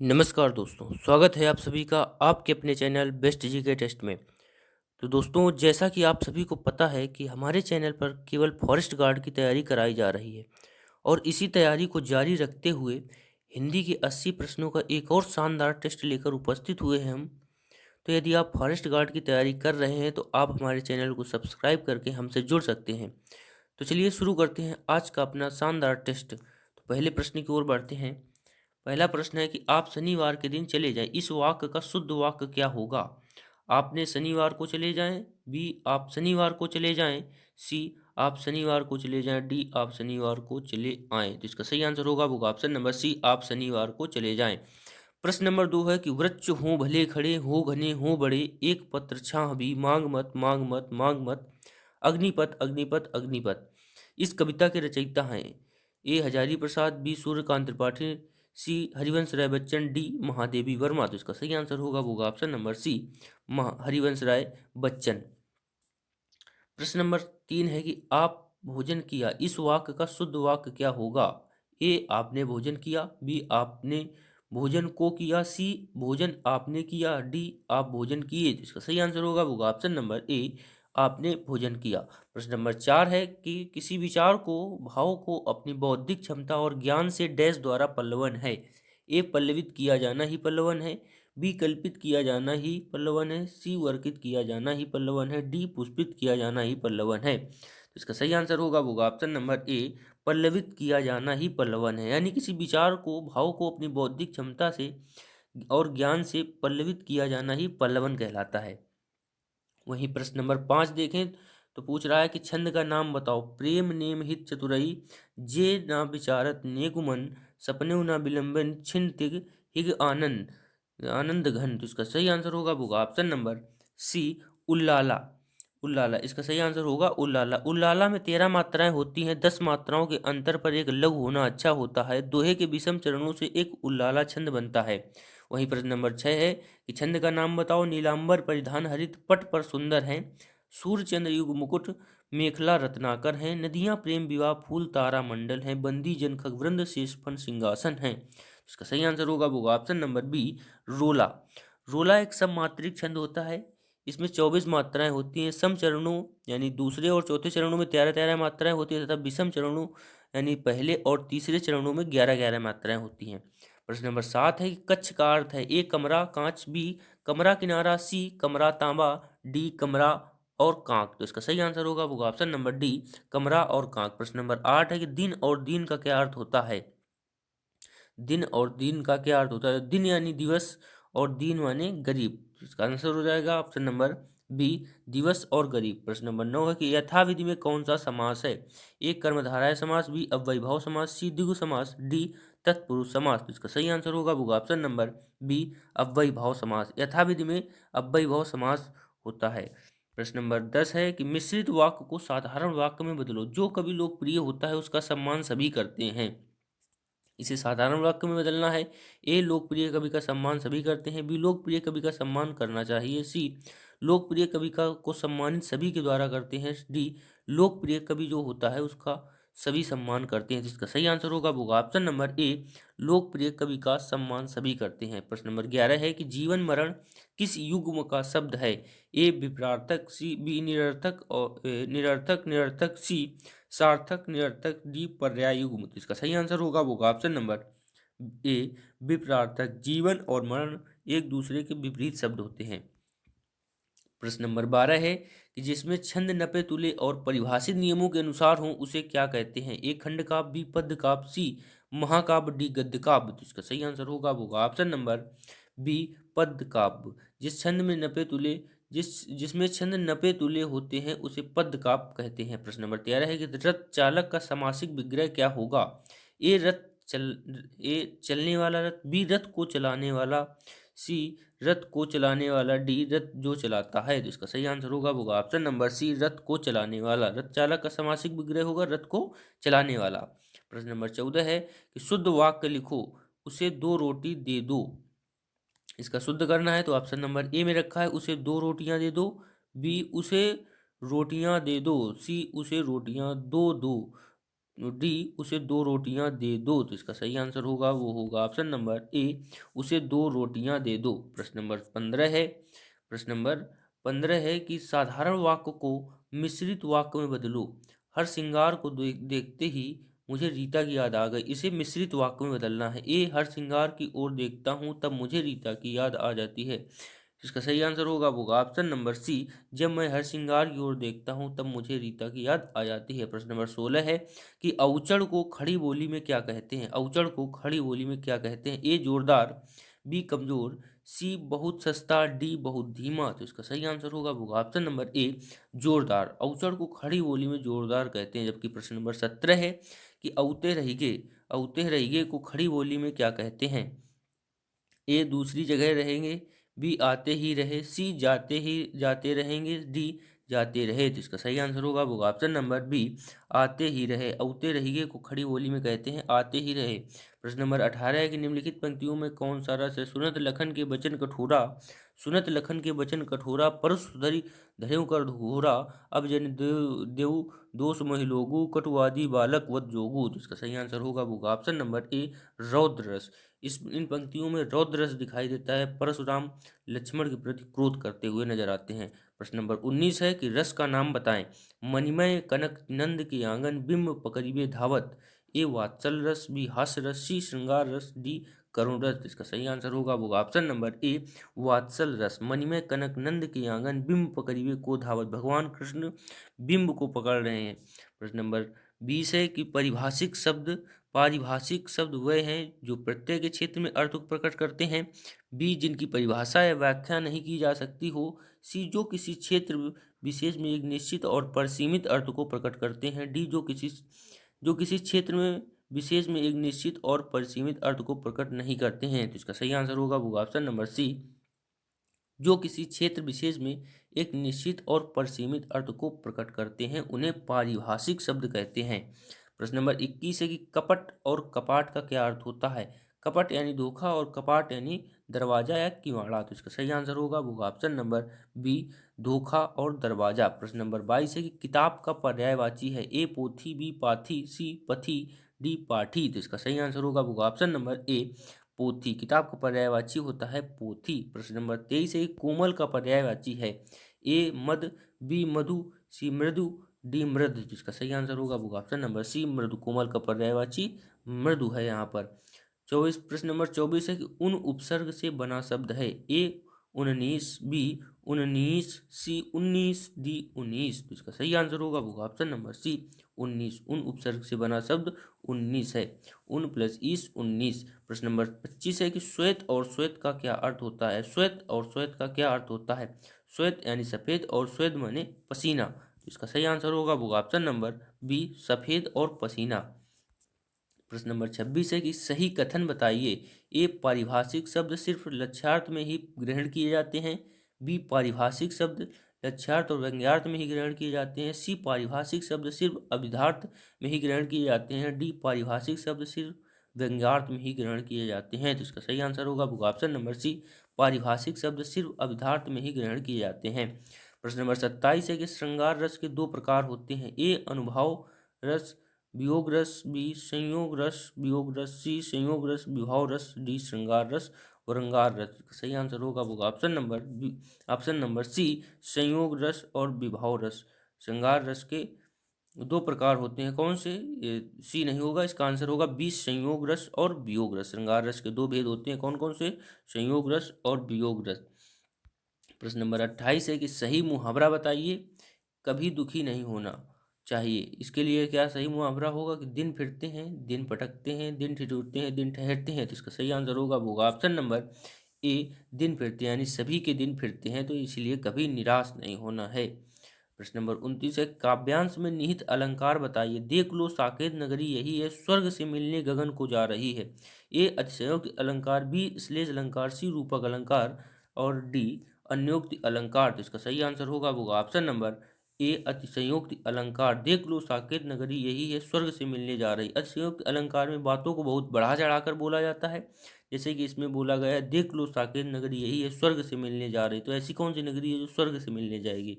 नमस्कार दोस्तों, स्वागत है आप सभी का आपके अपने चैनल बेस्ट जी के टेस्ट में। तो दोस्तों, जैसा कि आप सभी को पता है कि हमारे चैनल पर केवल फॉरेस्ट गार्ड की तैयारी कराई जा रही है और इसी तैयारी को जारी रखते हुए हिंदी के 80 प्रश्नों का एक और शानदार टेस्ट लेकर उपस्थित हुए हैं हम। तो यदि आप फॉरेस्ट गार्ड की तैयारी कर रहे हैं तो आप हमारे चैनल को सब्सक्राइब करके हमसे जुड़ सकते हैं। तो चलिए शुरू करते हैं आज का अपना शानदार टेस्ट। तो पहले प्रश्न की ओर बढ़ते हैं। पहला प्रश्न है कि आप शनिवार के दिन चले जाएं, इस वाक्य का शुद्ध वाक्य क्या होगा? आपने शनिवार को चले जाएं, बी आप शनिवार को चले जाएं, सी आप शनिवार को चले जाएं, डी आप शनिवार को चले आएं। तो इसका सही आंसर होगा ऑप्शन नंबर सी, आप शनिवार को चले जाएं। प्रश्न नंबर 2 है कि वृक्ष हों भले खड़े, हो घने हो बड़े, एक पत्र छाह भी, मांग मत मांग मत मांग मत, अग्निपथ अग्निपथ अग्निपथ। इस कविता के रचयिता हैं ए हजारी प्रसाद, बी सूर्यकांत त्रिपाठी, सी हरिवंश राय बच्चन, डी महादेवी वर्मा। तो इसका सही आंसर होगा option number C, Harivansh Rai Bachchan. प्रश्न नंबर 3 है कि आप भोजन किया, इस वाक्य का शुद्ध वाक्य क्या होगा? ए आपने भोजन किया, बी आपने भोजन को किया, सी भोजन आपने किया, डी आप भोजन किए। तो इसका सही आंसर होगा ऑप्शन नंबर ए, आपने भोजन किया। प्रश्न नंबर 4 है कि किसी विचार को भाव को अपनी बौद्धिक क्षमता और ज्ञान से डैश द्वारा पल्लवन है। ए पल्लवित किया जाना ही पल्लवन है, बी कल्पित किया जाना ही पल्लवन है, सी वर्कित किया जाना ही पल्लवन है, डी पुष्पित किया जाना ही पल्लवन है। तो इसका सही आंसर होगा ऑप्शन नंबर ए, पल्लवित किया जाना ही पल्लवन है। यानी किसी विचार को भाव को अपनी बौद्धिक क्षमता से और ज्ञान से पल्लवित किया जाना ही पल्लवन कहलाता है। वहीं प्रश्न नंबर 5 देखें तो पूछ रहा है कि छंद का नाम बताओ। प्रेम नेम हित चतुरई, जे ना विचारत नेकुमन, सपने ना विलंबन, छिन तिग हिग आनंद आनंद घन। तो इसका सही आंसर होगा ऑप्शन नंबर सी, उल्लाला। उल्लाला इसका सही आंसर होगा उल्लाला। उल्लाला में 13 मात्राएं होती हैं, 10 मात्राओं के अंतर पर एक लघु होना अच्छा होता है। दोहे के विषम चरणों से एक उल्लाला छंद बनता है। वहीं प्रश्न नंबर 6 है कि छंद का नाम बताओ। नीलांबर परिधान हरित पट पर सुंदर है, सूर्य चंद्र युग मुकुट मेखला रत्नाकर है, नदियां प्रेम विवाह फूल तारा मंडल है, बंदी जन खगवृंद शेषफन सिंहासन है। इसका सही आंसर होगा ऑप्शन नंबर बी, रोला। रोला एक सममात्रिक छंद होता है। इसमें 24 मात्राएं होती हैं। सम चरणों यानी दूसरे और चौथे चरणों में 13-13 मात्राएं होती है तथा विषम चरणों यानी पहले और तीसरे चरणों में 11-11 मात्राएं होती हैं। प्रश्न नंबर 7 है कि कच्छ का अर्थ है ए कमरा कांच, बी कमरा किनारा, सी कमरा तांबा, डी कमरा और कांक। तो इसका सही आंसर होगा ऑप्शन नंबर डी, कमरा और कांक। प्रश्न नंबर 8 है कि दिन और दीन का क्या अर्थ होता है? दिन और दीन का क्या अर्थ होता है? दिन यानी दिवस और दीन माने गरीब। तो इसका आंसर हो जाएगा ऑप्शन नंबर बी, दिवस और गरीब। प्रश्न नंबर 9 है कि यथाविधि में कौन सा समास है? ए कर्मधारय समास, बी अव्ययीभाव समास, सी द्विगु समास, डी तत्पुरुष समास। तो इसका सही आंसर होगा ऑप्शन नंबर बी, अव्ययीभाव समास। यथाविधि में अव्ययीभाव समास होता है। प्रश्न नंबर 10 है कि मिश्रित वाक्य को साधारण वाक्य में बदलो। जो कभी लोकप्रिय होता है उसका सम्मान सभी करते हैं, इसे साधारण वाक्य में बदलना है। ए लोकप्रिय कवि का सम्मान सभी करते हैं, बी लोकप्रिय कवि का सम्मान करना चाहिए, सी लोकप्रिय कवि का को सम्मानित सभी के द्वारा करते हैं, डी लोकप्रिय कवि जो होता है उसका सभी सम्मान करते हैं। जिसका सही आंसर होगा ऑप्शन नंबर ए, लोकप्रिय कवि का सम्मान सभी करते हैं। प्रश्न नंबर 11 है कि जीवन मरण किस युग्म का शब्द है? ए विपरार्थक, सी बी निरर्थक और निरर्थक निरर्थक, सी सार्थक निरर्थक, डी पर्याय युग्म। तो इसका सही आंसर होगा ऑप्शन नंबर ए, विपरार्थक। जीवन और मरण एक दूसरे के विपरीत शब्द होते हैं। प्रश्न नंबर 12 है कि जिसमें छंद नपे तुले और परिभाषित नियमों के अनुसार हो उसे क्या कहते हैं? ए खंड काव्य, बी पद्य काव्य, सी महाकाव्य, डी गद्य काव्य। तो इसका सही आंसर होगा ऑप्शन नंबर बी, पद्य काव्य। जिस छंद में नपे तुले जिसमें छंद नपे तुले होते हैं उसे पद्य काव्य कहते हैं। प्रश्न नंबर 13 है कि रथ चालक का समासिक विग्रह क्या होगा? ए रथ चलने वाला रथ, बी रथ को चलाने वाला, सी रथ को चलाने वाला, डी रथ जो चलाता है। तो इसका सही आंसर होगा ऑप्शन नंबर सी, रथ को चलाने वाला। रथ चालक का समासिक विग्रह होगा रथ को चलाने वाला। प्रश्न नंबर 14 है कि शुद्ध वाक्य लिखो, उसे 2 रोटी दे दो। इसका शुद्ध करना है तो ऑप्शन नंबर ए में रखा है उसे 2 रोटियां दे दो, बी उसे रोटियां दे दो, सी उसे रोटियां दो दो, डी उसे 2 रोटियां दे दो। तो इसका सही आंसर होगा वो होगा ऑप्शन नंबर ए, उसे 2 रोटियां दे दो। प्रश्न नंबर 15 है। प्रश्न नंबर 15 है कि साधारण वाक्य को मिश्रित वाक्य में बदलो। हर श्रृंगार को देखते ही मुझे रीता की याद आ गई। इसे मिश्रित वाक्य में बदलना है। ए, हर श्रृंगार की ओर देखता हूँ तब मुझे रीता की याद आ जाती है। इसका सही आंसर होगा वो ऑप्शन नंबर सी, जब मैं हर श्रृंगार की ओर देखता हूँ तब मुझे रीता की याद आ जाती है। प्रश्न नंबर 16 है कि अवचड़ को खड़ी बोली में क्या कहते हैं। अवचड़ को खड़ी बोली में क्या कहते हैं। ए, जोरदार, बी, कमजोर, सी, बहुत सस्ता, डी, बहुत धीमा। तो इसका सही आंसर होगा वो ऑप्शन नंबर ए, जोरदार। अवचड़ को खड़ी बोली में जोरदार कहते हैं। जबकि प्रश्न नंबर 17 है कि अवते रहिगे को खड़ी बोली में क्या कहते हैं। ए, दूसरी जगह रहेंगे, बी, आते ही रहे, सी, जाते रहेंगे, डी, जाते रहे। तो इसका सही आंसर होगा वो ऑप्शन नंबर बी, आते ही रहे। औते रहिए को खड़ी बोली में कहते हैं आते ही रहे। प्रश्न नंबर 18 है कि निम्नलिखित पंक्तियों में कौन सा रस है। सुनत लखन के वचन कठोरा, परस धरि धर्यों कर घोरा, अब जन देव दोष महिलोगु, कटुवादी बालक वध जोगु। तो इसका सही आंसर होगा वो ऑप्शन नंबर ए, रौद्र रस। इन पंक्तियों में रौद्र रस दिखाई देता है। परशुराम लक्ष्मण के प्रति क्रोध करते हुए नजर आते हैं। प्रश्न नंबर 19 है कि रस का नाम बताएं। मणिमय कनक नंद के आंगन, बिंब पकड़िबे धावत। ए, वात्सल रस, बी, हास्य रस, सी, श्रृंगार रस, डी, करुण रस। इसका सही आंसर होगा वो ऑप्शन नंबर ए, वात्सल रस। मणिमय कनक नंद के आंगन, बिंब पकड़िबे को धावत। भगवान कृष्ण बिंब को पकड़ रहे हैं। प्रश्न नंबर 20 है कि पारिभाषिक शब्द वह हैं जो प्रत्यय के क्षेत्र में अर्थ को प्रकट करते हैं। बी, जिनकी परिभाषा या व्याख्या नहीं की जा सकती हो। सी, जो किसी क्षेत्र विशेष में एक निश्चित और परिसीमित अर्थ को प्रकट करते हैं। डी, जो किसी क्षेत्र में विशेष में एक निश्चित और परिसीमित अर्थ को प्रकट नहीं करते हैं। तो इसका सही आंसर होगा वो ऑप्शन नंबर सी, जो किसी क्षेत्र विशेष में एक निश्चित और परिसीमित अर्थ को प्रकट करते हैं उन्हें पारिभाषिक शब्द कहते हैं। प्रश्न नंबर 21 है कि कपट और कपाट का क्या अर्थ होता है। कपट यानी धोखा और कपाट यानी दरवाजा या किवाड़ा। तो इसका सही आंसर होगा वो ऑप्शन नंबर बी, धोखा और दरवाजा। प्रश्न नंबर 22 है कि किताब का पर्यायवाची है। ए, पोथी, बी, पाथी, सी, पथी, डी, पाठी। तो इसका सही आंसर होगा वो ऑप्शन नंबर ए, पोथी। किताब का पर्यायवाची होता है पोथी। प्रश्न नंबर 23 है कोमल का पर्यायवाची है। ए, मद, बी, मधु, सी, मृदु, डी, मृद। जिसका सही आंसर होगा वो ऑप्शन नंबर सी, मृदु। कोमल का पर्यायवाची मृदु है यहाँ पर। 24 प्रश्न नंबर 24 है कि उन उपसर्ग से बना शब्द है। ए, 19, बी, 19, सी, 19, डी, 19। तो इसका सही आंसर होगा वो ऑप्शन नंबर सी, 19। उन उपसर्ग से बना शब्द 19 है। उन प्लस ईस 19। प्रश्न नंबर 25 है कि श्वेत और श्वेत का क्या अर्थ होता है। श्वेत और श्वेत का क्या अर्थ होता है। श्वेत यानी सफेद और श्वेत माने पसीना। तो इसका सही आंसर होगा वो ऑप्शन नंबर बी, सफेद और पसीना। प्रश्न नंबर 26 है कि सही कथन बताइए। ए, पारिभाषिक शब्द सिर्फ लक्ष्यार्थ में ही ग्रहण किए जाते हैं। बी, पारिभाषिक शब्द लक्ष्यार्थ और व्यंग्यार्थ में ही ग्रहण किए जाते हैं। सी, पारिभाषिक शब्द सिर्फ अभिधार्थ में ही ग्रहण किए जाते हैं। डी, पारिभाषिक शब्द सिर्फ व्यंग्यार्थ में ही ग्रहण किए जाते हैं। तो इसका सही आंसर होगा ऑप्शन नंबर सी, पारिभाषिक शब्द सिर्फ अभिधार्थ में ही ग्रहण किए जाते हैं। प्रश्न नंबर 27 है कि श्रृंगार रस के 2 प्रकार होते हैं। ए, अनुभव रस वियोग रस, बी, संयोग रस वियोग रस, सी, संयोग रस विभाव रस, डी, श्रृंगार रस औरंगार रस। सही आंसर होगा वो ऑप्शन नंबर सी, संयोग रस और विभाव रस। श्रृंगार रस के 2 प्रकार होते हैं। कौन से। सी नहीं होगा, इसका आंसर होगा बी, संयोग रस और वियोग रस। श्रृंगार रस के 2 भेद होते हैं। कौन कौन से। संयोग रस और वियोग रस। प्रश्न नंबर 28 है कि सही मुहावरा बताइए। कभी दुखी नहीं होना चाहिए। इसके लिए क्या सही मुहावरा होगा कि दिन फिरते हैं, दिन पटकते हैं, दिन ठिठुरते हैं, दिन ठहरते हैं। तो इसका सही आंसर होगा ऑप्शन नंबर ए, दिन फिरते हैं, यानी सभी के दिन फिरते हैं तो इसलिए कभी निराश नहीं होना है। प्रश्न नंबर 29 है काव्यांश में निहित अलंकार बताइए। देख लो साकेत नगरी यही है, स्वर्ग से मिलने गगन को जा रही है। ए, अतिशयोक्ति अलंकार, बी, श्लेष अलंकार, सी, रूपक अलंकार और डी, अन्योक्ति अलंकार। तो इसका सही आंसर होगा वो ऑप्शन नंबर ए, अतिशयोक्ति अलंकार। देख लो साकेत नगरी यही है, स्वर्ग से मिलने जा रही। अतिशयोक्ति अलंकार में बातों को बहुत बढ़ा चढ़ाकर बोला जाता है, जैसे कि इसमें बोला गया है, देख लो साकेत नगरी यही है स्वर्ग से मिलने जा रही। तो ऐसी कौन सी नगरी है जो स्वर्ग से मिलने जाएगी?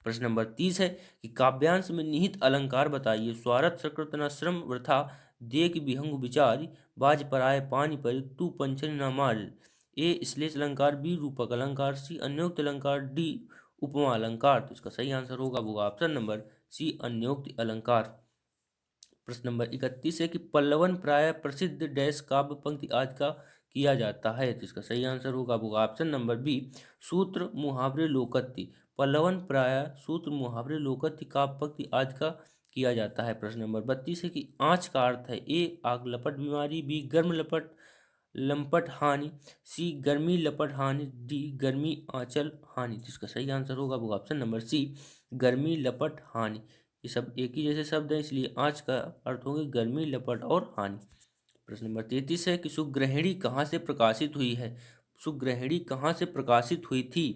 प्रश्न नंबर 30 है कि काव्यांश में निहित अलंकार बताइए। स्वार्थ सकृत न श्रम वृथा, देख विहंग विचार, बाज पराए पानी पर, तू पंचन न मार। ए श्लेष अलंकार, बी रूपक अलंकार, सी अन्योक्त अलंकार, डी उपमा अलंकार। तो इसका सही आंसर होगा वो ऑप्शन नंबर सी, अन्योक्त अलंकार। प्रश्न नंबर 31 है कि पल्लवन प्राय प्रसिद्ध डैश काव्य पंक्ति आज का किया जाता है। तो इसका सही आंसर होगा वो ऑप्शन नंबर बी, सूत्र मुहावरे लोकोक्ति। पल्लवन प्राय सूत्र मुहावरे लोकोक्ति काव्य पंक्ति आज का किया जाता है। प्रश्न नंबर 32 है कि आँच का अर्थ है, ए आग लपट बीमारी, बी गर्म लपट लंपट हानि, सी गर्मी लपट हानि, डी गर्मी आंचल हानि। तो इसका सही आंसर होगा वो ऑप्शन नंबर सी, गर्मी लपट हानि। ये सब एक ही जैसे शब्द हैं, इसलिए आँच का अर्थ होंगे गर्मी लपट और हानि। प्रश्न नंबर 33 है कि सुग्रहिणी कहाँ से प्रकाशित हुई है? सुग्रहिणी कहाँ से प्रकाशित हुई थी?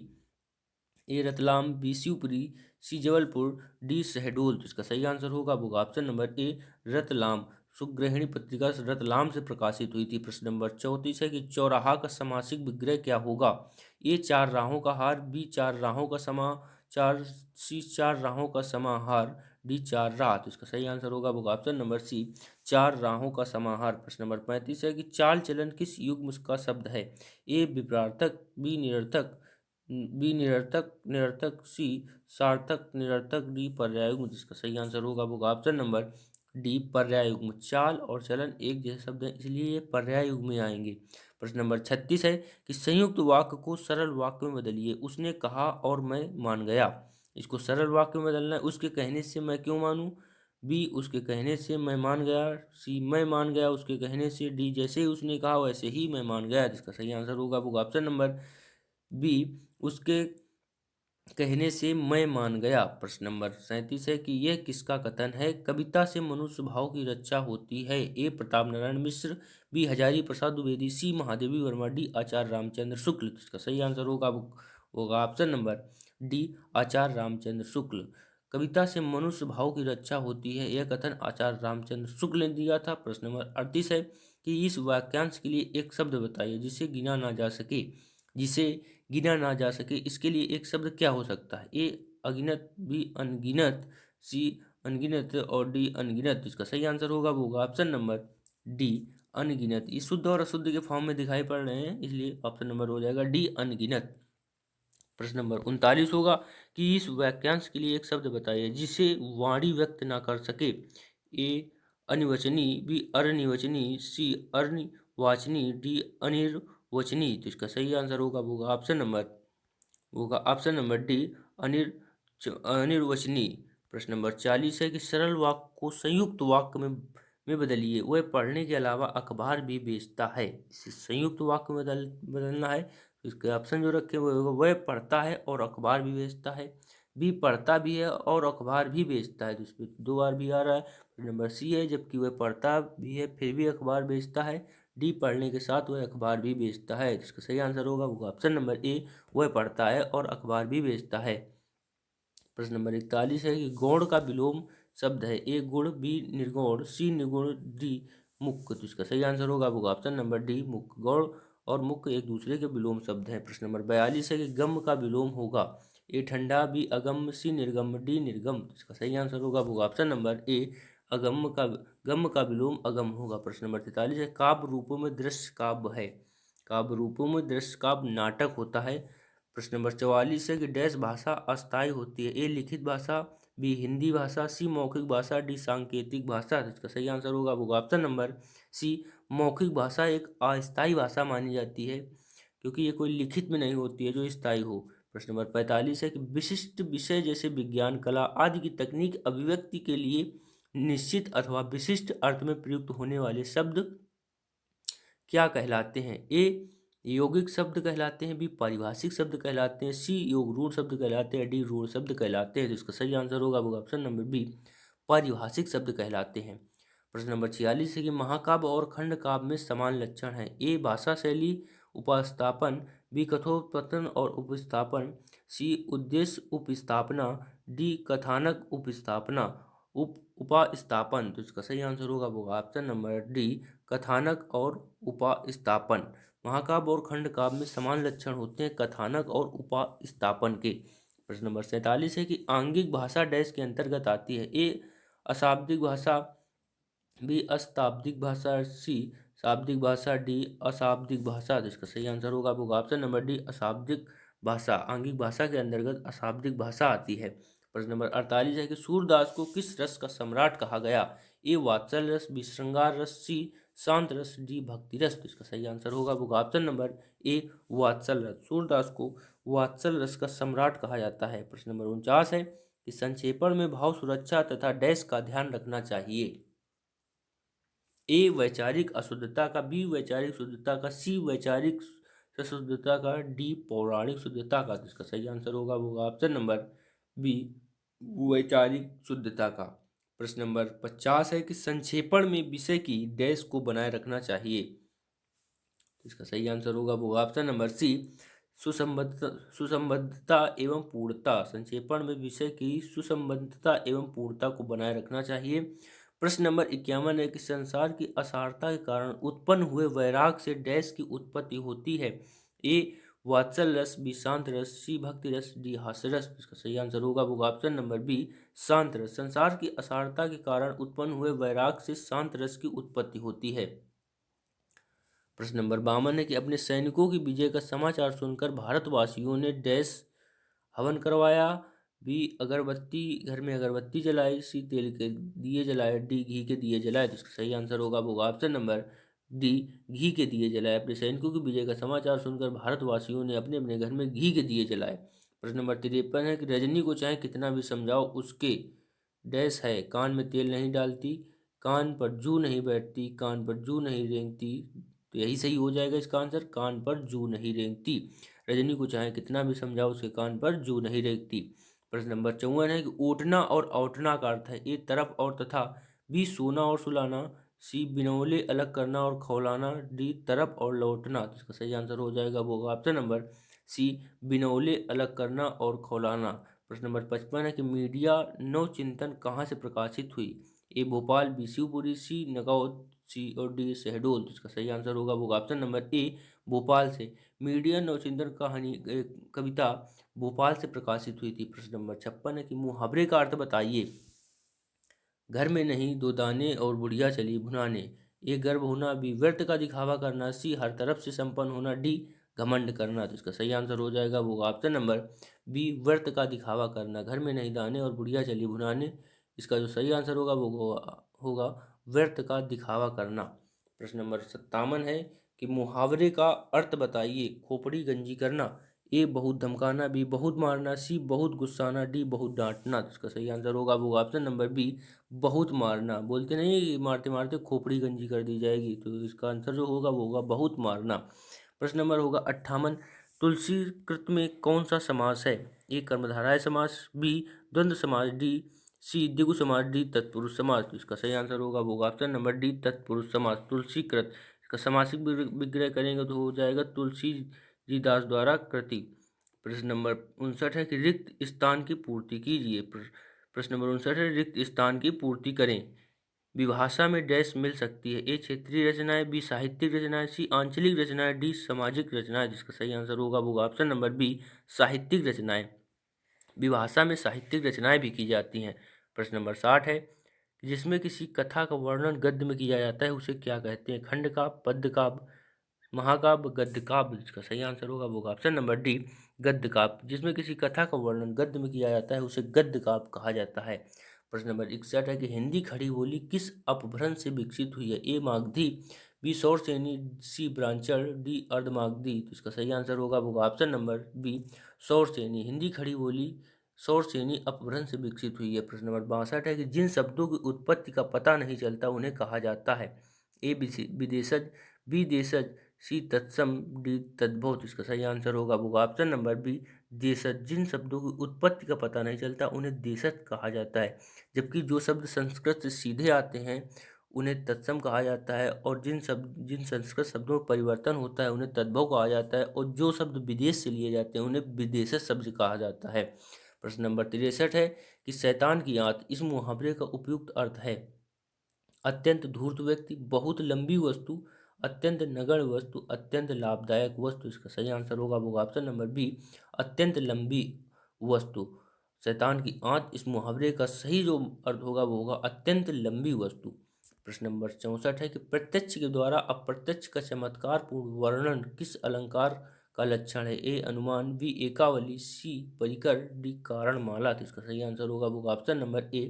ए रतलाम, बी शिवपुरी, सी जबलपुर, डी शहडोल। तो इसका सही आंसर होगा वो ऑप्शन नंबर ए, रतलाम। सुग्रहिणी पत्रिका रतलाम से प्रकाशित हुई थी। प्रश्न नंबर 34 है कि चौराहा का समासिक विग्रह क्या होगा? ए चार राहों का हार, बी चार राहों का समाचार, सी चार राहों का समाहार, डी चार राह। तो इसका सही आंसर होगा वो ऑप्शन नंबर सी, चार राहों का समाहार। प्रश्न नंबर 35 है कि चाल चलन किस युग्म का शब्द है? ए विप्रार्थक, बी निरर्थक, बी निरर्थक निरर्थक, सी सार्थक निरर्थक, डी पर्याययुग्म। जिसका सही आंसर होगा वो ऑप्शन नंबर डी, पर्याययुग्म। चाल और चलन एक जैसे शब्द हैं, इसलिए ये पर्याययुग्म में आएंगे। प्रश्न नंबर 36 है कि संयुक्त वाक्य को सरल वाक्य में बदलिए। उसने कहा और मैं मान गया। इसको सरल वाक्य में बदलना है। उसके कहने से मैं क्यों मानूं, बी उसके कहने से मैं मान गया, सी मैं मान गया उसके कहने से, डी जैसे ही उसने कहा वैसे ही मैं मान गया। जिसका सही आंसर होगा वो ऑप्शन नंबर बी, उसके कहने से मैं मान गया। प्रश्न नंबर 37 है कि यह किसका कथन है? कविता से मनुष्य भाव की रक्षा होती है। ए प्रताप नारायण मिश्र, बी हजारी प्रसाद द्विवेदी, सी महादेवी वर्मा, डी आचार्य रामचंद्र शुक्ल। तो इसका सही आंसर होगा ऑप्शन नंबर डी, आचार्य रामचंद्र शुक्ल। कविता से मनुष्य भाव की रक्षा होती है, यह कथन आचार्य रामचंद्र शुक्ल ने दिया था। प्रश्न नंबर 38 है कि इस वाक्यांश के लिए एक शब्द बताइए जिसे गिना ना जा सके। जिसे गिना ना जा सके, इसके लिए एक शब्द क्या हो सकता है? ए अगिनत, बी अनगिनत, सी अनगिनत और डी अनगिनत। इसका सही आंसर होगा वो ऑप्शन नंबर डी, अनगिनत। ये शुद्ध और अशुद्ध के फॉर्म में दिखाई पड़ रहे हैं, इसलिए ऑप्शन नंबर हो जाएगा डी, अनगिनत। प्रश्न नंबर 39 होगा कि इस वाक्यांश के लिए एक शब्द बताइए जिसे वाणी व्यक्त ना कर सके। ए अनिर्वचनी, बी अनिर्वचनी, सी अनिर्वाचनी, डी अनिर्वचनी। तो इसका सही आंसर होगा ऑप्शन नंबर डी, अनिर्वचनी। प्रश्न नंबर 40 है कि सरल वाक्य को संयुक्त वाक्य में बदलिए। वह पढ़ने के अलावा अखबार भी बेचता है। इसे संयुक्त वाक्य में बदलना है। तो इसके ऑप्शन जो रखे हुए होगा, वह पढ़ता है और अखबार भी बेचता है, बी पढ़ता भी है और अखबार भी बेचता है। तो इसमें दो बार भी आ रहा है। नंबर सी है, जबकि वह पढ़ता भी है फिर भी अखबार बेचता है, डी पढ़ने के साथ वह अखबार भी बेचता है। इसका सही आंसर होगा वो ऑप्शन नंबर ए, वह पढ़ता है और अखबार भी बेचता है। प्रश्न नंबर 41 है कि गौड़ का विलोम शब्द है। ए गुण, बी निर्गुण, सी निर्गुण, डी मुक्। तो इसका सही आंसर होगा वो ऑप्शन नंबर डी, मुक्। गौड़ और मुक् एक दूसरे के विलोम शब्द हैं। प्रश्न नंबर 42 है कि गम का विलोम होगा। ए ठंडा, बी अगम, सी निर्गम, डी निर्गम। तो इसका सही आंसर होगा वो ऑप्शन नंबर ए, गम का विलोम अगम होगा। प्रश्न नंबर 43 है काव्य रूपों में दृश्य काव्य है। काव्य रूपों में दृश्य काव्य नाटक होता है। प्रश्न नंबर 44 है कि डैश भाषा अस्थायी होती है। ए लिखित भाषा, बी हिंदी भाषा, सी मौखिक भाषा, डी सांकेतिक भाषा। तो इसका सही आंसर होगा ऑप्शन नंबर सी, मौखिक भाषा एक अस्थायी भाषा मानी जाती है क्योंकि ये कोई लिखित में नहीं होती है जो स्थायी हो। प्रश्न नंबर 45 है कि विशिष्ट विषय जैसे विज्ञान, कला आदि की तकनीक अभिव्यक्ति के लिए निश्चित अथवा विशिष्ट अर्थ में प्रयुक्त होने वाले शब्द क्या कहलाते हैं? ए यौगिक शब्द कहलाते हैं, बी पारिभाषिक शब्द कहलाते हैं, सी योग रूढ़ शब्द कहलाते हैं, डी रूढ़ शब्द कहलाते हैं। तो इसका सही आंसर होगा वो ऑप्शन नंबर बी, पारिभाषिक शब्द कहलाते हैं। प्रश्न नंबर 46 है कि महाकाव्य और खंड काव्य में समान लक्षण है। ए भाषा शैली उपस्थापन, बी कथोपकथन और उपस्थापन, सी उद्देश्य उपस्थापना, डी कथानक उपस्थापना, उपस्थापन। तो इसका सही आंसर होगा वो ऑप्शन नंबर डी, कथानक और उपस्थापन। महाकाव्य और खंड काव्य में समान लक्षण होते हैं कथानक और उपस्थापन के। प्रश्न नंबर 47 है कि आंगिक भाषा डैश के अंतर्गत आती है। ए अशाब्दिक भाषा, बी अशाब्दिक भाषा, सी शाब्दिक भाषा, डी अशाब्दिक भाषा। तो इसका सही आंसर होगा वो ऑप्शन नंबर डी, अशाब्दिक भाषा। आंगिक भाषा के अंतर्गत अशाब्दिक भाषा आती है। प्रश्न नंबर 48 है कि सूरदास को किस रस का सम्राट कहा गया। ए वात्सल्य रस, बी श्रृंगार रस, सी शांत रस, डी भक्ति रस। तो इसका सही आंसर होगा वो ऑप्शन नंबर ए, वात्सल रस। सूरदास को वात्सल रस का सम्राट कहा जाता है। प्रश्न नंबर 49 है कि संक्षेपण में भाव सुरक्षा तथा डैश का ध्यान रखना चाहिए। ए वैचारिक अशुद्धता का, बी वैचारिक शुद्धता का, सी वैचारिक सशुद्धता का, डी पौराणिक शुद्धता का। तो इसका सही आंसर होगा वो ऑप्शन नंबर बी, वैचारिक शुद्धता का। प्रश्न नंबर 50 है कि संक्षेपण में विषय की डैश को बनाए रखना चाहिए। तो इसका सही आंसर होगा वो ऑप्शन नंबर सी, सुसंबद्धता एवं पूर्णता। संक्षेपण में विषय की सुसंबद्धता एवं पूर्णता को बनाए रखना चाहिए। प्रश्न नंबर 51 है कि संसार की असारता के कारण उत्पन्न हुए वैराग से डैश की उत्पत्ति होती है। ए वात्सल रस, बी शांत रस, सी भक्ति रस, डी हास्य रस। इसका सही आंसर होगा वो ऑप्शन नंबर बी, शांत रस। संसार की असारता के कारण उत्पन्न हुए वैराग से शांत रस की उत्पत्ति होती है। प्रश्न नंबर 52 है कि अपने सैनिकों की विजय का समाचार सुनकर भारतवासियों ने डैश हवन करवाया। बी अगरबत्ती, घर में अगरबत्ती जलाई, सी तेल के दिए जलाए, डी घी के दिए जलाए। तो इसका सही आंसर होगा वो ऑप्शन नंबर डी, घी के दिए जलाए। अपने सैनिकों की विजय का समाचार सुनकर भारतवासियों ने अपने अपने घर में घी के दिए जलाए। प्रश्न नंबर 53 है कि रजनी को चाहे कितना भी समझाओ उसके डैश है। कान में तेल नहीं डालती, कान पर जू नहीं बैठती, कान पर जू नहीं रेंगती। तो यही सही हो जाएगा इसका आंसर, कान पर जू नहीं रेंगती। रजनी को चाहे कितना भी समझाओ उसके कान पर जू नहीं रेंगती। प्रश्न नंबर 54 है कि ओटना और औटना का अर्थ है। ए तरफ और तथा, बी सोना और सुलाना, सी बिनौले अलग करना और खौलाना, डी तरफ और लौटना। तो इसका सही आंसर हो जाएगा वो ऑप्शन नंबर सी, बिनौले अलग करना और खौलाना। प्रश्न नंबर 55 है कि मीडिया नवचिंतन कहाँ से प्रकाशित हुई। ए भोपाल, बी शिवपुरी, सी नगौद, सी और डी शहडोल। तो इसका सही आंसर होगा वो ऑप्शन नंबर ए, भोपाल से। मीडिया नवचिंतन कहानी कविता भोपाल से प्रकाशित हुई थी। प्रश्न नंबर 56 है कि मुहावरे का अर्थ बताइए। घर में नहीं दो दाने और बुढ़िया चली भुनाने। ये गर्व होना, बी व्यर्थ का दिखावा करना, सी हर तरफ से संपन्न होना, डी घमंड करना। तो इसका सही आंसर हो जाएगा वो ऑप्शन नंबर बी, व्यर्थ का दिखावा करना। घर में नहीं दाने और बुढ़िया चली भुनाने, इसका जो सही आंसर होगा वो होगा व्यर्थ का दिखावा करना। प्रश्न नंबर 57 है कि मुहावरे का अर्थ बताइए। खोपड़ी गंजी करना। ए बहुत धमकाना, बी बहुत मारना, सी बहुत गुस्साना, डी बहुत डांटना। तो इसका सही आंसर होगा वो ऑप्शन नंबर बी, बहुत मारना। बोलते नहीं कि मारते मारते खोपड़ी गंजी कर दी जाएगी। तो इसका आंसर जो होगा वो होगा बहुत मारना। प्रश्न नंबर होगा 58, तुलसी कृत में कौन सा समास है। ए कर्मधारय समास, बी द्वंद्व समास, डी सी द्विगु समास, डी तत्पुरुष समास। तो इसका सही आंसर होगा वो ऑप्शन नंबर डी, तत्पुरुष समास। तुलसी कृत, इसका समासिक विग्रह करेंगे तो हो जाएगा तुलसी जी दास द्वारा कृति। प्रश्न नंबर 59 है कि रिक्त स्थान की पूर्ति कीजिए। प्रश्न नंबर 59 है रिक्त स्थान की पूर्ति करें। विभाषा में डैश मिल सकती है। ए क्षेत्रीय रचनाएं, बी साहित्यिक रचनाएं, सी आंचलिक रचनाएं, डी सामाजिक रचनाएं। जिसका सही आंसर होगा वो ऑप्शन नंबर बी, साहित्यिक रचनाएं। विभाषा में साहित्यिक रचनाएं भी की जाती हैं। प्रश्न नंबर 60 है जिसमें किसी कथा का वर्णन गद्य में किया जाता है उसे क्या कहते हैं। खंड काव्य, पद्य काव्य, महाकाव्य, गद्य काव्य। इसका सही आंसर होगा वो ऑप्शन नंबर डी, गद्य काव्य। जिसमें किसी कथा का वर्णन गद्य में किया जाता है उसे गद्य काव्य कहा जाता है। प्रश्न नंबर 61 है कि हिंदी खड़ी बोली किस अपभ्रंश से विकसित हुई है। A Magadhi, B Shauraseni, C ब्रांचल, डी अर्धमागधी। तो इसका सही आंसर होगा वो option number B, Shauraseni. Hindi Khari Boli Sauraseni अपभ्रंश से विकसित हुई है। प्रश्न नंबर 62 है कि जिन शब्दों की उत्पत्ति का पता नहीं चलता उन्हें कहा जाता है। ए विदेशज, बी देशज, सी तत्सम, डी तद्भव। तो इसका सही आंसर होगा वो ऑप्शन नंबर बी, देशज। जिन शब्दों की उत्पत्ति का पता नहीं चलता उन्हें देशज कहा जाता है। जबकि जो शब्द संस्कृत से सीधे आते हैं उन्हें तत्सम कहा जाता है, और जिन संस्कृत शब्दों में परिवर्तन होता है उन्हें तद्भव कहा जाता है, और जो शब्द विदेश से लिए जाते हैं उन्हें विदेशज शब्द कहा जाता है। प्रश्न नंबर 63 है कि शैतान की आंत इस मुहावरे का उपयुक्त अर्थ है। अत्यंत धूर्त व्यक्ति, बहुत लंबी वस्तु, अत्यंत नगण्य वस्तु, अत्यंत लाभदायक वस्तु। इसका सही आंसर होगा वो ऑप्शन नंबर बी, अत्यंत लंबी वस्तु। शैतान की आंत इस मुहावरे का सही जो अर्थ होगा वो होगा अत्यंत लंबी वस्तु। प्रश्न नंबर 64 है कि प्रत्यक्ष के द्वारा अप्रत्यक्ष का चमत्कार पूर्ण वर्णन किस अलंकार का लक्षण है। ए अनुमान, बी एकावली, सी परिकर, डी कारणमाला। तो इसका सही आंसर होगा वो ऑप्शन नंबर ए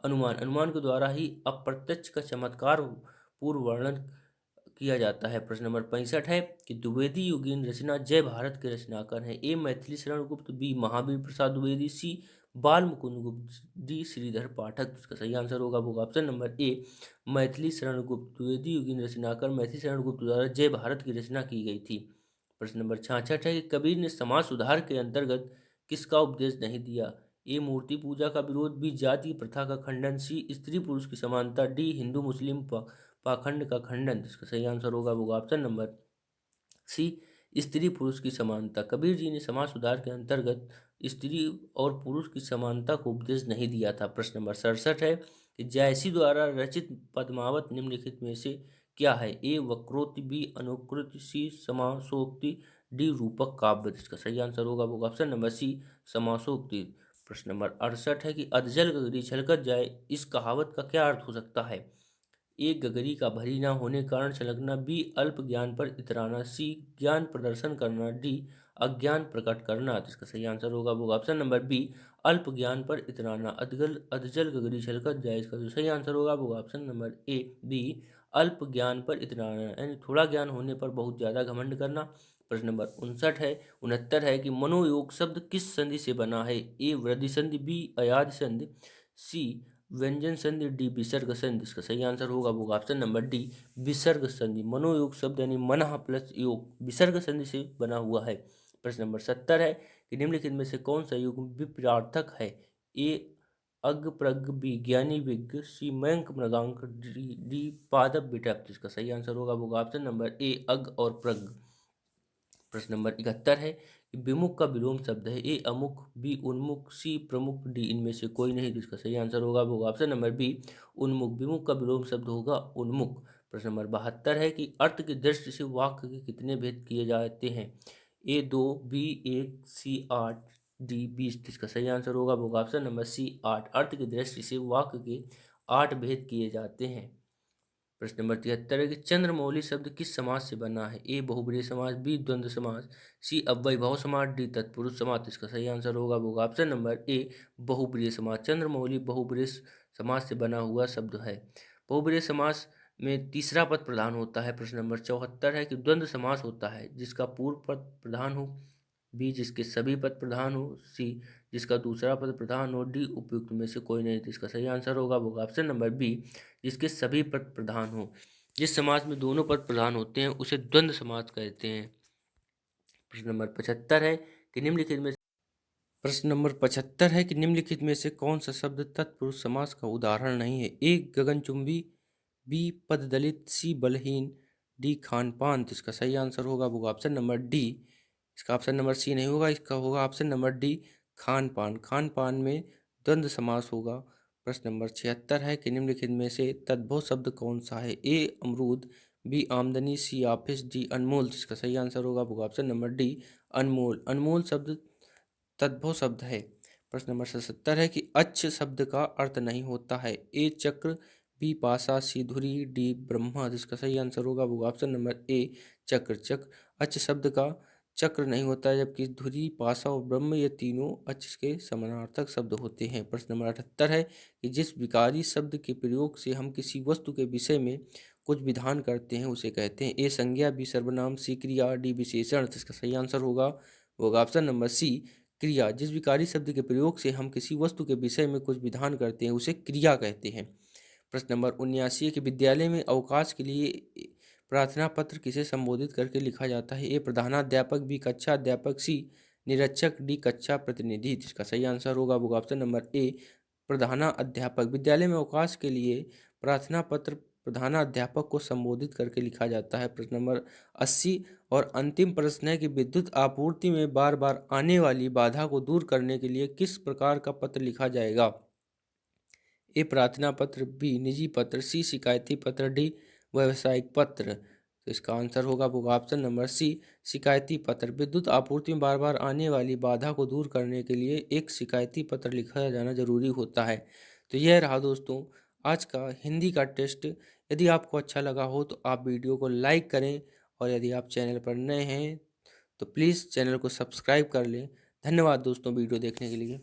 अनुमान। अनुमान के द्वारा ही अप्रत्यक्ष का चमत्कार पूर्व वर्णन किया जाता है। प्रश्न नंबर 65 है कि द्विवेदी युगीन रचना जय भारत के रचनाकार हैं। ए मैथिली शरण गुप्त, बी महावीर प्रसाद द्विवेदी, सी बाल मुकुंद गुप्त, डी श्रीधर पाठक। इसका सही आंसर होगा वो option number A Maithili Sharan Gupt. Dwivedi युगीन रचनाकार मैथिली शरण गुप्त द्वारा जय भारत की रचना की गई थी। प्रश्न नंबर 66 है कि कबीर ने समाज सुधार के अंतर्गत किसका उपदेश नहीं दिया। ए मूर्ति पूजा का विरोध, बी जाति प्रथा का खंडन, सी स्त्री पुरुष की समानता, डी हिंदू मुस्लिम पाखंड का खंडन। इसका सही आंसर होगा वो ऑप्शन नंबर सी स्त्री पुरुष की समानता। कबीर जी ने समाज सुधार के अंतर्गत स्त्री और पुरुष की समानता को उपदेश नहीं दिया था। प्रश्न नंबर 67 है कि जायसी द्वारा रचित पद्मावत निम्नलिखित में से क्या है। ए वक्रोक्ति, बी अनुकृति, सी समासोक्ति, डी रूपक काव्य। इसका सही आंसर होगा वो ऑप्शन नंबर सी समासोक्ति। प्रश्न नंबर 68 है कि अधजल गगरी छलकत जाए, इस कहावत का क्या अर्थ हो सकता है। ए गगरी का भरी न होने कारण छलकना, बी अल्प ज्ञान पर इतराना, सी ज्ञान प्रदर्शन करना, डी अज्ञान प्रकट करना। तो इसका सही आंसर होगा वो ऑप्शन नंबर बी अल्प ज्ञान पर इतराना। अधजल गगरी छलकत जाए, इसका जो सही आंसर होगा वो ऑप्शन नंबर ए बी अल्प ज्ञान पर इतराना, यानी थोड़ा ज्ञान होने पर बहुत ज़्यादा घमंड करना। प्रश्न नंबर 69 है कि मनोयोग शब्द किस संधि से बना है। ए वृद्धि संधि, बी अयाद संधि, सी व्यंजन संधि, डी विसर्ग संधि। इसका सही आंसर होगा वो ऑप्शन नंबर डी विसर्ग संधि। मनोयोग शब्द यानी मनः प्लस योग विसर्ग संधि से बना हुआ है। प्रश्न नंबर 70 है कि निम्नलिखित में से कौन सा युग विपरार्थक है। ए अग प्रग, बी ज्ञानी विज्ञ, सी मयंक मृगांक, डी पादप बिटप। इसका सही आंसर होगा वो ऑप्शन नंबर ए अग और प्रग। प्रश्न नंबर 71 है कि विमुख का विलोम शब्द है। ए अमुख, बी उन्मुख, सी प्रमुख, डी इनमें से कोई नहीं। जिसका सही आंसर होगा वो ऑप्शन नंबर बी उन्मुख। विमुख का विलोम शब्द होगा उन्मुख। प्रश्न नंबर 72 है कि अर्थ की दृष्टि से वाक्य के कितने भेद किए जाते हैं। ए 2, बी 1, सी 8, डी 20। इसका सही आंसर होगा वो ऑप्शन नंबर सी 8। अर्थ की दृष्टि से वाक्य के 8 भेद किए जाते हैं। प्रश्न नंबर 73 है कि चंद्रमौली शब्द किस समाज से बना है। ए बहुब्रीहि समाज, बी द्वंद्व समाज, सी अव्ययभाव समाज, डी तत्पुरुष समाज। इसका सही आंसर होगा वो ऑप्शन नंबर ए बहुब्रीहि समाज। चंद्रमौली बहुब्रीहि समाज से बना हुआ शब्द है। बहुब्रीहि समाज में तीसरा पद प्रधान होता है। प्रश्न नंबर 74 है कि द्वंद्व समास होता है जिसका पूर्व पद प्रधान हो, बी जिसके सभी पद प्रधान हो, सी जिसका दूसरा पद प्रधान हो, डी उपयुक्त में से कोई नहीं। तो इसका सही आंसर होगा वो ऑप्शन नंबर बी जिसके सभी पद प्रधान हो। जिस समाज में दोनों पद प्रधान होते हैं उसे द्वंद्व समाज कहते हैं। प्रश्न नंबर 75 है कि निम्नलिखित में प्रश्न नंबर 75 है कि निम्नलिखित में से कौन सा शब्द तत्पुरुष समास का उदाहरण नहीं है। ए गगनचुंबी, बी पद दलित, सी बलहीन, डी खान पान। तो इसका सही आंसर होगा वो ऑप्शन नंबर डी। इसका ऑप्शन नंबर सी नहीं होगा, इसका होगा ऑप्शन नंबर डी खान पान। खान पान में द्वंद्व समास होगा। प्रश्न नंबर 76 है कि निम्नलिखित में से तद्भव शब्द कौन सा है। ए अमरूद, बी आमदनी, सी ऑफिस, डी अनमोल। इसका सही आंसर होगा वो ऑप्शन नंबर डी अनमोल। अनमोल शब्द तद्भव शब्द है। प्रश्न नंबर 77 है कि अच्छ शब्द का अर्थ नहीं होता है। ए चक्र, बी पासा, सी धुरी, डी ब्रह्मा। जिसका सही आंसर होगा वो ऑप्शन नंबर ए चक्र। चक्र अच्छ शब्द का चक्र नहीं होता है, जबकि धुरी, पासा और ब्रह्म ये तीनों अच्छ के समानार्थक शब्द होते हैं। प्रश्न नंबर 78 है कि जिस विकारी शब्द के प्रयोग से हम किसी वस्तु के विषय में कुछ विधान करते हैं उसे कहते हैं। ए संज्ञा, बी सर्वनाम, सी क्रिया, डी विशेषण। इसका सही आंसर होगा वो ऑप्शन नंबर सी क्रिया। जिस विकारी शब्द के प्रयोग से हम किसी वस्तु के विषय में कुछ विधान करते हैं उसे क्रिया कहते हैं। प्रश्न नंबर 79 है कि विद्यालय में अवकाश के लिए प्रार्थना पत्र किसे संबोधित करके लिखा जाता है। ए प्रधानाध्यापक, बी कक्षा अध्यापक, सी निरीक्षक, डी कक्षा प्रतिनिधि। इसका सही आंसर होगा वो ऑप्शन नंबर ए प्रधानाध्यापक। विद्यालय में अवकाश के लिए प्रार्थना पत्र प्रधानाध्यापक को संबोधित करके लिखा जाता है। प्रश्न नंबर 80 और अंतिम प्रश्न है कि विद्युत आपूर्ति में बार बार आने वाली बाधा को दूर करने के लिए किस प्रकार का पत्र लिखा जाएगा? ए प्रार्थना पत्र, बी निजी पत्र, सी शिकायती पत्र, डी व्यावसायिक पत्र। तो इसका आंसर होगा ऑप्शन नंबर सी शिकायती पत्र। विद्युत आपूर्ति में बार बार आने वाली बाधा को दूर करने के लिए एक शिकायती पत्र लिखा जाना जरूरी होता है। तो यह रहा दोस्तों आज का हिंदी का टेस्ट। यदि आपको अच्छा लगा हो तो आप वीडियो को लाइक करें, और यदि आप चैनल पर नए हैं तो प्लीज़ चैनल को सब्सक्राइब कर लें। धन्यवाद दोस्तों वीडियो देखने के लिए।